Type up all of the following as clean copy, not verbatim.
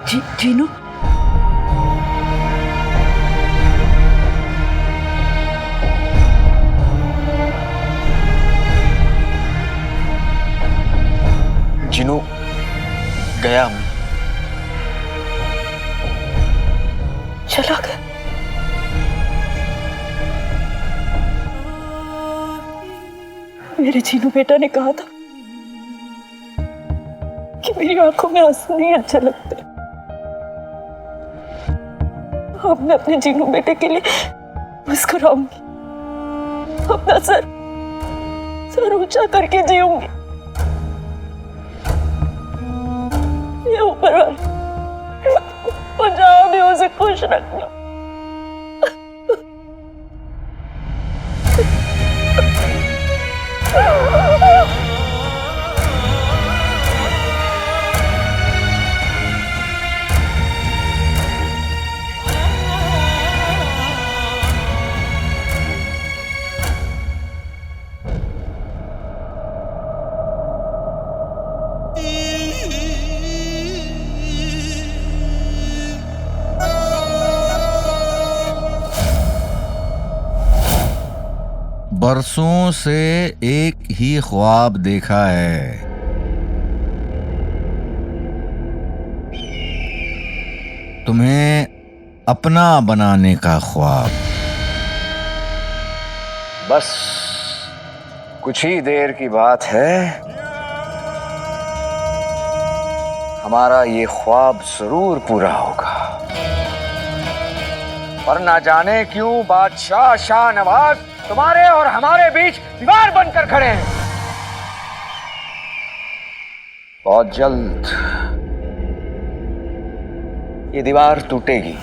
जीनू, जीनू गया, चला गया। मेरे जीनू बेटा ने कहा था कि मेरी आंखों में आंसू नहीं अच्छे लगते। अब मैं अपने जीनू बेटे के लिए मुस्कुराऊंगी, अपना सर ऊंचा करके जीऊंगी। ये ऊपर वाले जहां भी उसे खुश रखना। बरसों से एक ही ख्वाब देखा है, तुम्हें अपना बनाने का ख्वाब। बस कुछ ही देर की बात है, हमारा ये ख्वाब जरूर पूरा होगा। पर ना जाने क्यों बादशाह शाहनवाज तुम्हारे और हमारे बीच दीवार बनकर खड़े हैं। बहुत जल्द ये दीवार टूटेगी।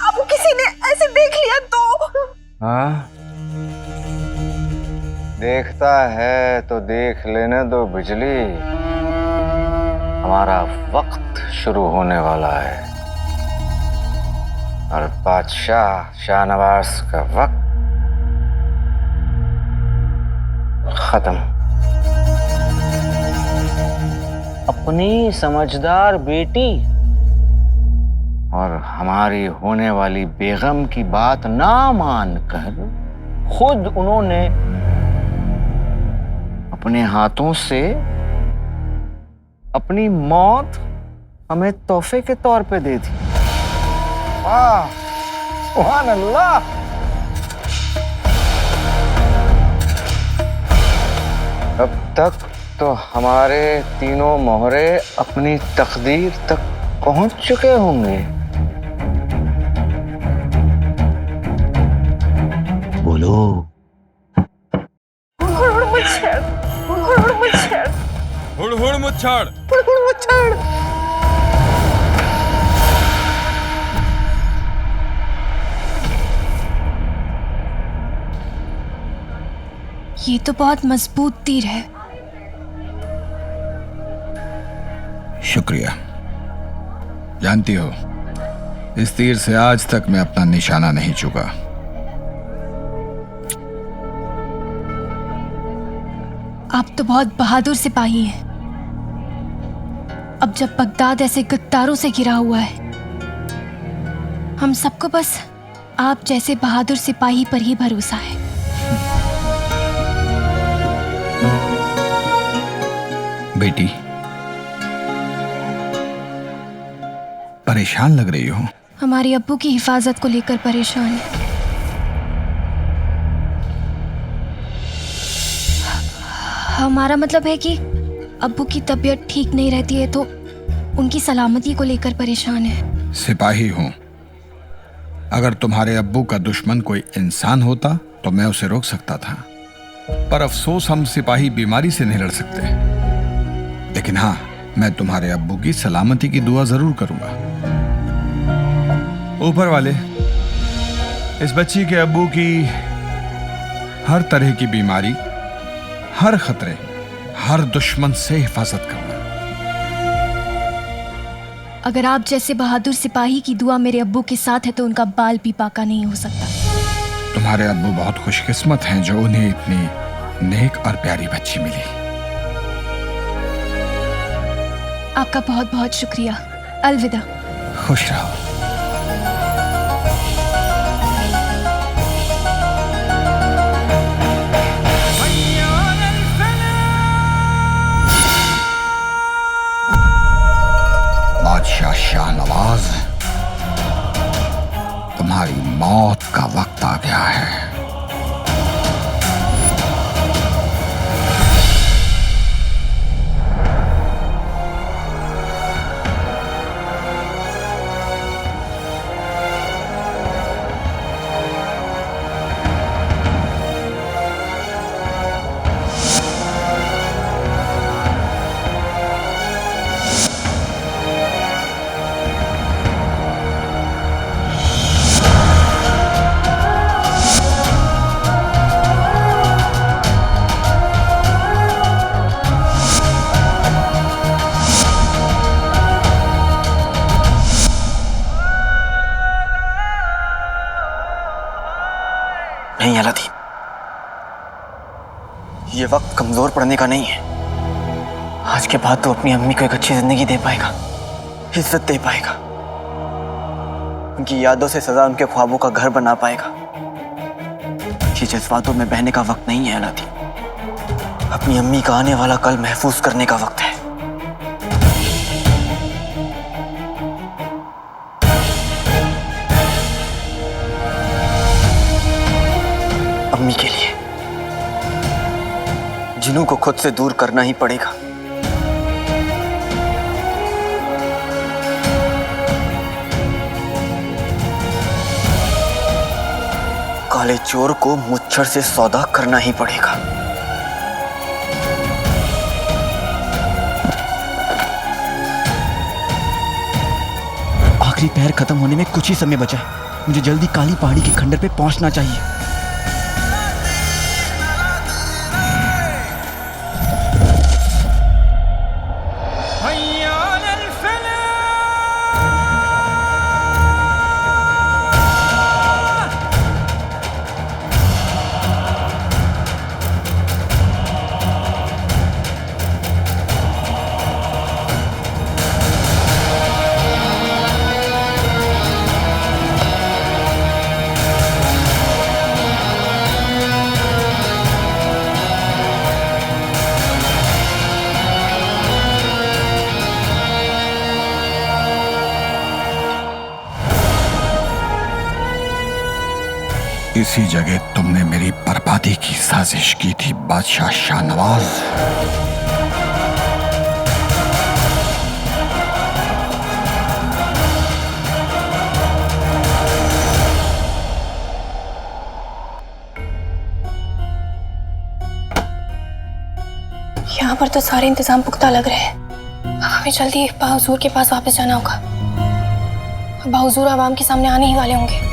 अब किसी ने ऐसे देख लिया तो? हाँ, देखता है तो देख लेने दो बिजली, हमारा वक्त शुरू होने वाला है और बादशाह शाहनवाज का वक्त खत्म। अपनी समझदार बेटी और हमारी होने वाली बेगम की बात ना मानकर खुद उन्होंने अपने हाथों से अपनी मौत हमें तोहफे के तौर पे दे दी। वाह, सुभान अल्लाह। अब तक तो हमारे तीनों मोहरे अपनी तकदीर तक पहुंच चुके होंगे। बोलो। हुड़ मुच्छड़, हुड़ मुच्छड़, हुड़ मुच्छड़, हुड़ मुच्छड़। ये तो बहुत मजबूत तीर है। शुक्रिया। जानती हो, इस तीर से आज तक मैं अपना निशाना नहीं चुका। आप तो बहुत बहादुर सिपाही हैं। अब जब बगदाद ऐसे गद्दारों से घिरा हुआ है, हम सबको बस आप जैसे बहादुर सिपाही पर ही भरोसा है। बेटी, परेशान लग रही हो। हमारे अब्बू की हिफाजत को लेकर परेशान है। हमारा मतलब है कि अब्बू की तबीयत ठीक नहीं रहती है तो उनकी सलामती को लेकर परेशान है। सिपाही हूं, अगर तुम्हारे अब्बू का दुश्मन कोई इंसान होता तो मैं उसे रोक सकता था, पर अफसोस हम सिपाही बीमारी से नहीं लड़ सकते। लेकिन हाँ, मैं तुम्हारे अब्बू की सलामती की दुआ जरूर करूंगा। ऊपर वाले इस बच्ची के अब्बू की हर तरह की बीमारी, हर खतरे, हर दुश्मन से हिफाजत करना। अगर आप जैसे बहादुर सिपाही की दुआ मेरे अब्बू के साथ है तो उनका बाल भी पाका नहीं हो सकता। तुम्हारे अब्बू बहुत खुशकिस्मत हैं जो उन्हें इतनी नेक और प्यारी बच्ची मिली। आपका बहुत बहुत शुक्रिया। अलविदा। खुश रहो। बादशाह शाहनवाज, तुम्हारी मौत का वक्त आ गया है। नहीं अलादीन, ये वक्त कमजोर पड़ने का नहीं है। आज के बाद तो अपनी अम्मी को एक अच्छी जिंदगी दे पाएगा, इज्जत दे पाएगा, उनकी यादों से सजा उनके ख्वाबों का घर बना पाएगा। ये जज्बातों में बहने का वक्त नहीं है अलादीन। अपनी अम्मी का आने वाला कल महफूज करने का वक्त है। अम्मी के लिए जिन्हों को खुद से दूर करना ही पड़ेगा। काले चोर को मुच्छर से सौदा करना ही पड़ेगा। आखिरी पैर खत्म होने में कुछ ही समय बचा है। मुझे जल्दी काली पहाड़ी के खंडर पे पहुंचना चाहिए। इसी जगह तुमने मेरी बर्बादी की साजिश की थी बादशाह शाहनवाज। यहाँ पर तो सारे इंतजाम पुख्ता लग रहे हैं। अब हमें जल्दी बाहुजूर के पास वापस जाना होगा। बाहुजूर आवाम के सामने आने ही वाले होंगे।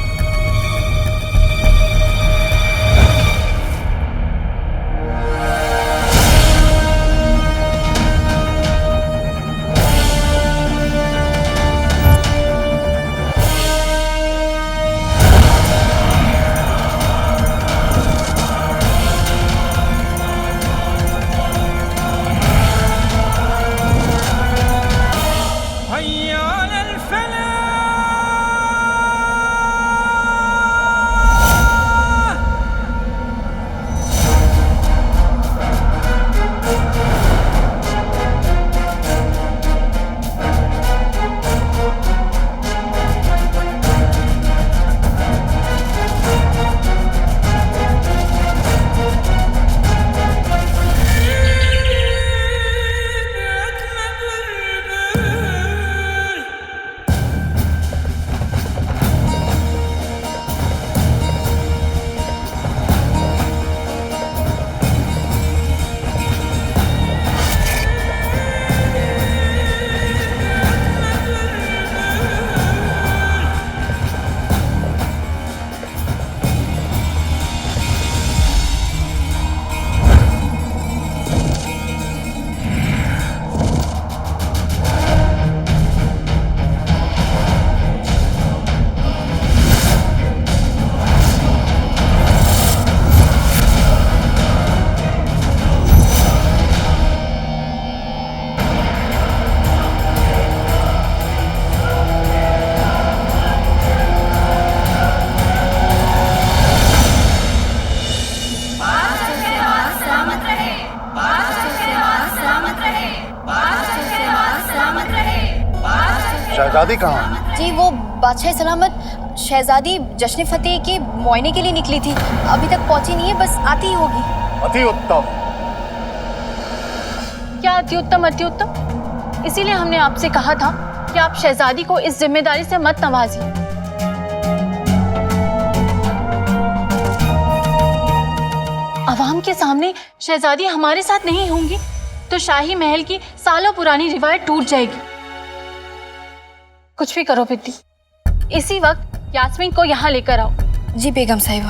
शहजादी कहाँ है? जी वो बादशाह सलामत शहजादी जश्न फतेह के मुआयने के लिए निकली थी, अभी तक पहुंची नहीं है, बस आती ही होगी। अति उत्तम। क्या अति उत्तम अति उत्तम? इसीलिए हमने आपसे कहा था कि आप शहजादी को इस जिम्मेदारी से मत नवाजिए। अवाम के सामने शहजादी हमारे साथ नहीं होंगी तो शाही महल की सालों पुरानी रिवायत टूट जाएगी। कुछ भी करो बिट्टी, इसी वक्त यास्मीन को यहाँ लेकर आओ। जी बेगम साहिबा।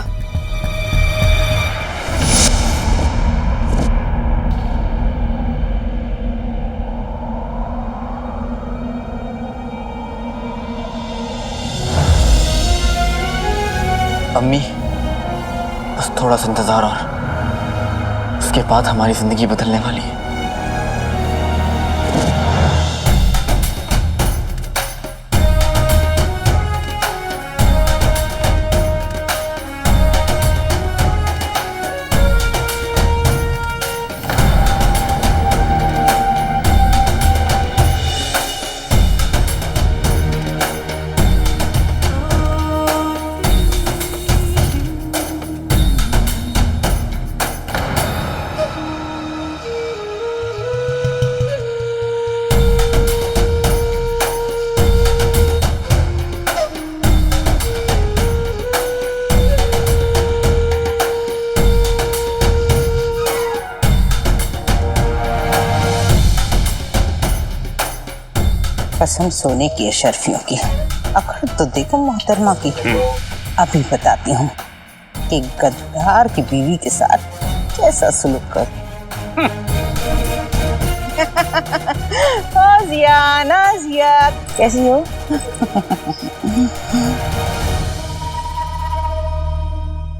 अम्मी, बस थोड़ा सा इंतजार और उसके बाद हमारी जिंदगी बदलने वाली है। कसम सोने की अशरफियों की, अकड़ तो देखो मोहतरमा की। अभी बताती हूँ कि गद्दार की बीवी के साथ कैसा सलूक कर। नाज़िया, नाज़िया, कैसी हो?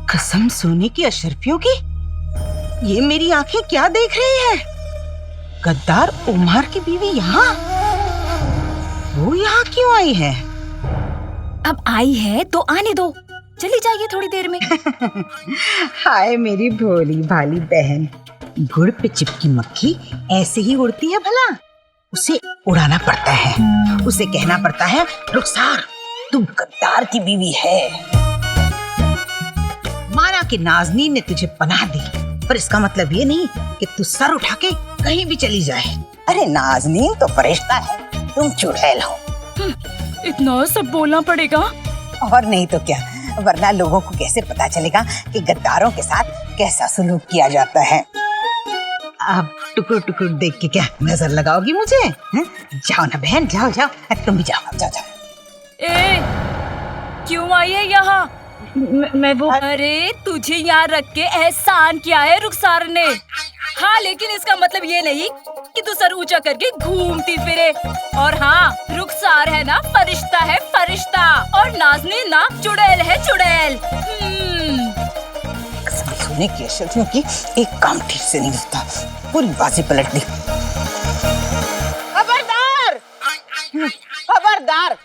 कसम सोने की अशरफियों की, ये मेरी आंखें क्या देख रही है? गद्दार उमर की बीवी यहाँ? वो यहाँ क्यों आई है? अब आई है तो आने दो, चली जाइए थोड़ी देर में। हाय मेरी भोली भाली बहन, गुड़ पे चिपकी मक्खी ऐसे ही उड़ती है भला? उसे उड़ाना पड़ता है, उसे कहना पड़ता है रुखसार तू गद्दार की बीवी है। माना कि नाज़नीन ने तुझे पनाह दी, पर इसका मतलब ये नहीं कि तू सर उठा के कहीं भी चली जाए। अरे नाज़नीन तो फरिश्ता है, तुम चुड़ैल हो। इतना सब बोलना पड़ेगा? और नहीं तो क्या, वरना लोगों को कैसे पता चलेगा कि गद्दारों के साथ कैसा सलूक किया जाता है। अब टुकुर टुकुर देख के क्या नजर लगाओगी मुझे? जाओ ना बहन, जाओ जाओ, तुम भी जाओ जाओ जाओ। ए, क्यों आई है यहाँ? मैं वो, अरे तुझे यहाँ रख के एहसान किया है रुखसार ने। हाँ लेकिन इसका मतलब ये नहीं कि तू सर ऊंचा करके घूमती फिरे। और हाँ, रुखसार है ना फरिश्ता है फरिश्ता, और नाज़नीन ना चुड़ैल है चुड़ैल। सोने की अशरफियों की एक काम ठीक से नहीं होता, पूरी बाजी पलट दी। खबरदार, खबरदार,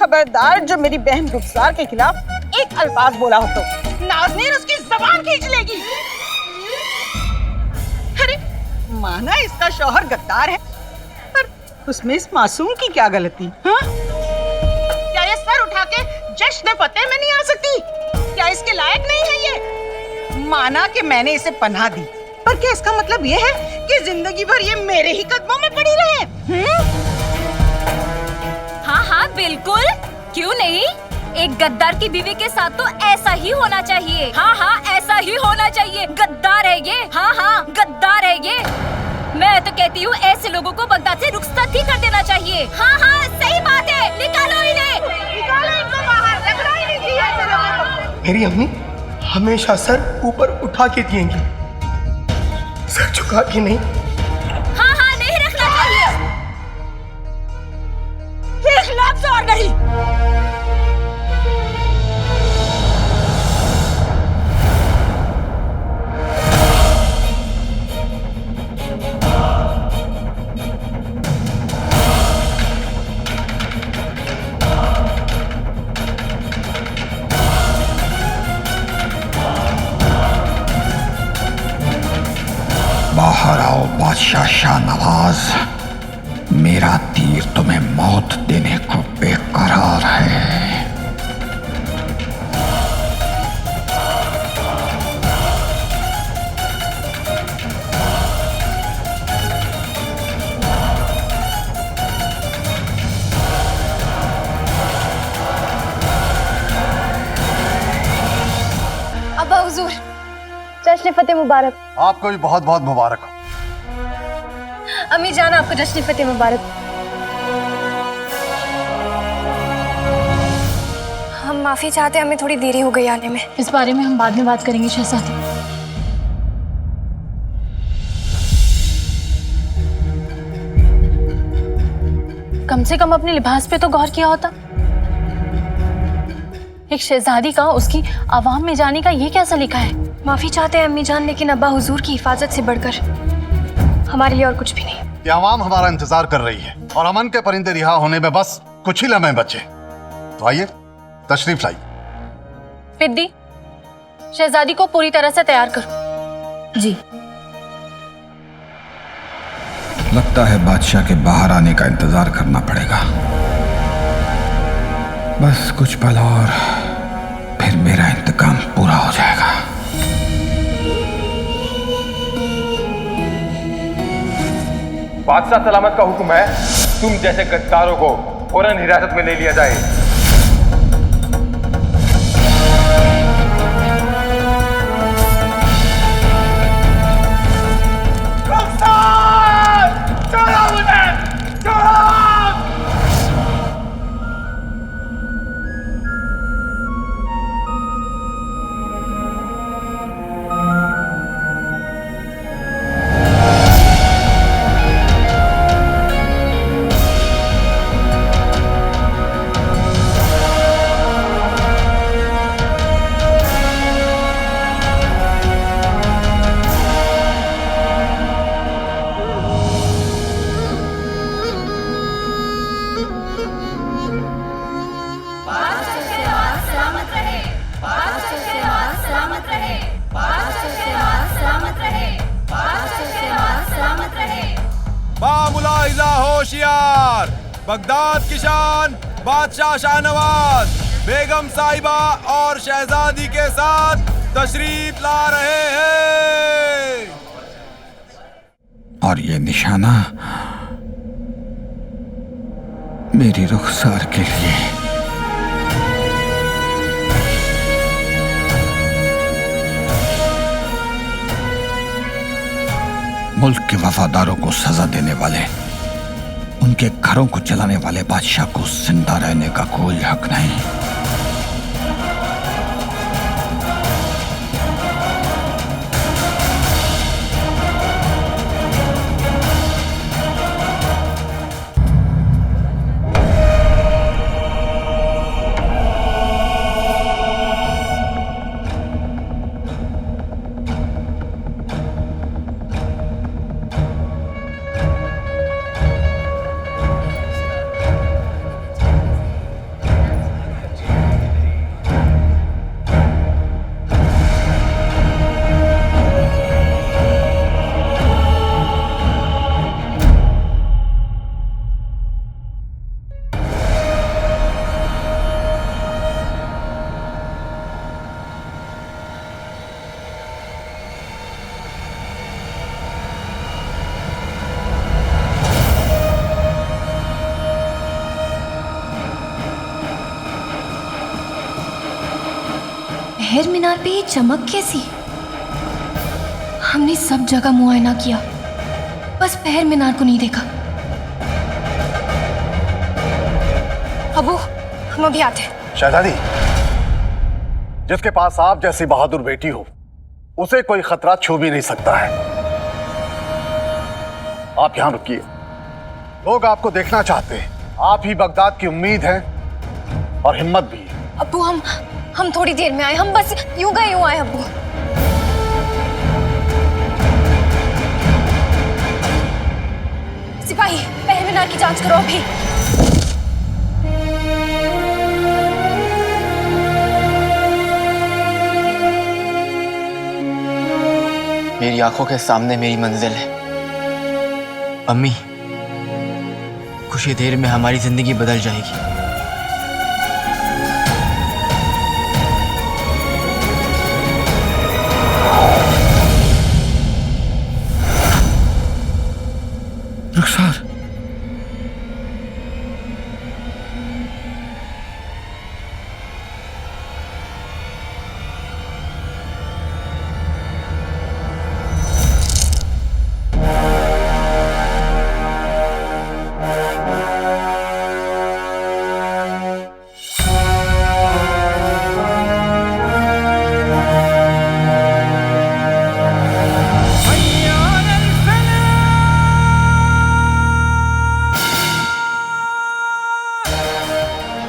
खबरदार, जो मेरी बहन रुखसार के खिलाफ एक अल्फाज बोला हो तो नाज़नीन उसकी जबान खींच लेगी। अरे माना इसका शौहर गद्दार है, पर उसमें इस मासूम की क्या गलती? हाँ? क्या ये सर उठा के जश्न फतेह में नहीं आ सकती? क्या इसके लायक नहीं है ये? माना कि मैंने इसे पनाह दी, पर क्या इसका मतलब ये है कि जिंदगी भर ये मेरे ही कदमों में पड़ी रहे? हाँ हाँ बिल्कुल, क्यों नहीं? एक गद्दार की बीवी के साथ तो ऐसा ही होना चाहिए। हाँ हाँ ऐसा ही होना चाहिए। गद्दार है ये, हाँ हाँ गद्दार है ये। मैं तो कहती हूँ ऐसे लोगों को बगदाद से रुखसत ही कर देना चाहिए। हाँ हाँ सही बात है, निकालो इन्हें, निकालो इनको बाहर, रखना ही नहीं चाहिए ऐसे लोगों को। मेरी अम्मी हमेशा सर ऊपर उठा के दिएंगी, सर झुका के नहीं। हाँ हाँ नहीं रखना चाहिए, एक लफ्ज़ और नहीं। बाहर आओ बादशाह शाहनवाज, मेरा तीर तुम्हें मौत देने को बेकरार है। अब्बा हुजूर, जश्न फतेह मुबारक। आपको भी बहुत बहुत मुबारक हो। अम्मी जान, आपको जश्न फतेह मुबारक। हम माफी चाहते हैं, हमें थोड़ी देरी हो गई आने में। इस बारे में हम बाद में बात करेंगे शहजादी। कम से कम अपने लिबास पे तो गौर किया होता। एक शहजादी का उसकी आवाम में जाने का ये क्या सलीका है? माफी चाहते हैं अम्मी जान, लेकिन अब्बा हुजूर की हिफाजत से बढ़कर हमारे लिए और कुछ भी नहीं। ये आवाम हमारा इंतजार कर रही है और अमन के परिंदे रिहा होने में बस कुछ ही लम्हे बचे। तो आइए, तशरीफ लाइए। पिद्दी, शहजादी को पूरी तरह से तैयार करो। जी। लगता है बादशाह के बाहर आने का इंतजार करना पड़ेगा। बस कुछ पल और फिर मेरा इंतकाम पूरा हो जाएगा। बादशाह सलामत का हुक्म है, तुम जैसे गद्दारों को फौरन हिरासत में ले लिया जाए। बामुलाहिजा होशियार, बगदाद की शान बादशाह शाहनवाज बेगम साहिबा और शहजादी के साथ तशरीफ ला रहे हैं। और ये निशाना मेरी रुखसार के लिए। मुल्क के वफादारों को सजा देने वाले, उनके घरों को जलाने वाले बादशाह को जिंदा रहने का कोई हक नहीं। पहर मीनार पे ये चमक कैसी? हमने सब जगह मुआयना किया, बस पहर मीनार को नहीं देखा। अबू, हम अभी आते हैं। शहजादी, जिसके पास आप जैसी बहादुर बेटी हो, उसे कोई खतरा छू भी नहीं सकता है। आप यहां रुकिए, लोग आपको देखना चाहते हैं। आप ही बगदाद की उम्मीद हैं और हिम्मत भी है। अब्बू, हम थोड़ी देर में आए, हम बस यूं गए यूं आए। अब्बू, सिपाही, पहर मीनार की जांच करो अभी। मेरी आंखों के सामने मेरी मंजिल है। अम्मी, कुछ ही देर में हमारी जिंदगी बदल जाएगी। रुखसार,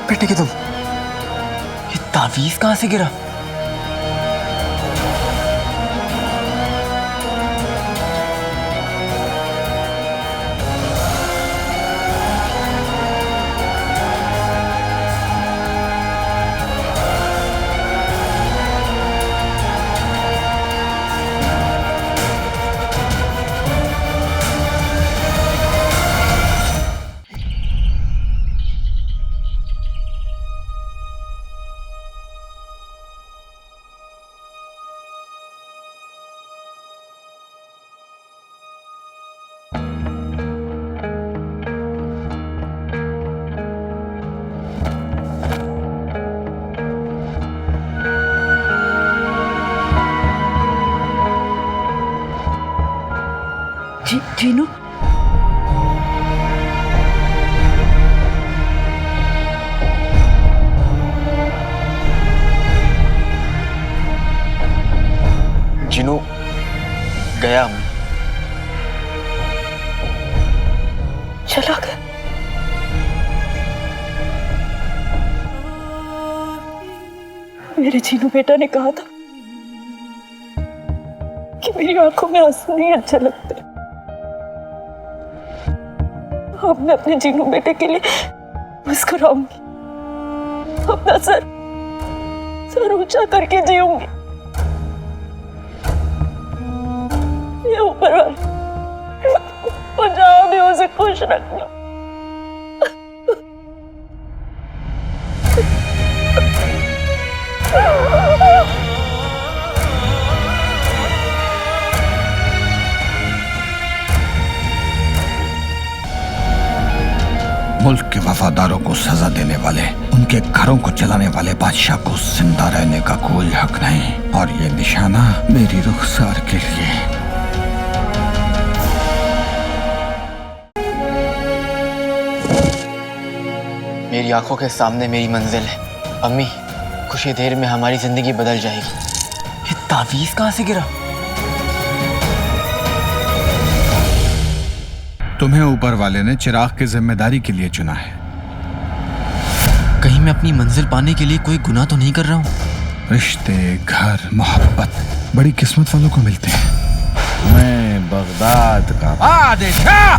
बेटे कि तुम, ये तावीज कहां से गिरा? जीनू, जीनू गया। चला गया। मेरे जीनू बेटा ने कहा था कि मेरी आंखों में आंसू नहीं अच्छे लगते। अब मैं अपने जीनू बेटे के लिए मुस्कुराऊंगी, अपना सर ऊंचा करके जीऊंगी। ये ऊपर वाले जहां भी उसे खुश रखना। मुल्क के वफादारों को सजा देने वाले, उनके घरों को चलाने वाले बादशाह को जिंदा रहने का कोई हक नहीं। और ये निशाना मेरी रुखसार के लिए। मेरी आंखों के सामने मेरी मंजिल है। अम्मी, कुछ ही देर में हमारी जिंदगी बदल जाएगी। ये तावीज कहां से गिरा? तुम्हें ऊपर वाले ने चिराग की जिम्मेदारी के लिए चुना है। कहीं मैं अपनी मंजिल पाने के लिए कोई गुनाह तो नहीं कर रहा हूँ? रिश्ते, घर, मोहब्बत बड़ी किस्मत वालों को मिलते हैं। मैं बगदाद का बादशाह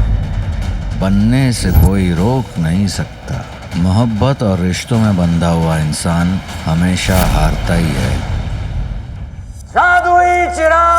बनने से कोई रोक नहीं सकता। मोहब्बत और रिश्तों में बंधा हुआ इंसान हमेशा हारता ही है। जादुई चिराग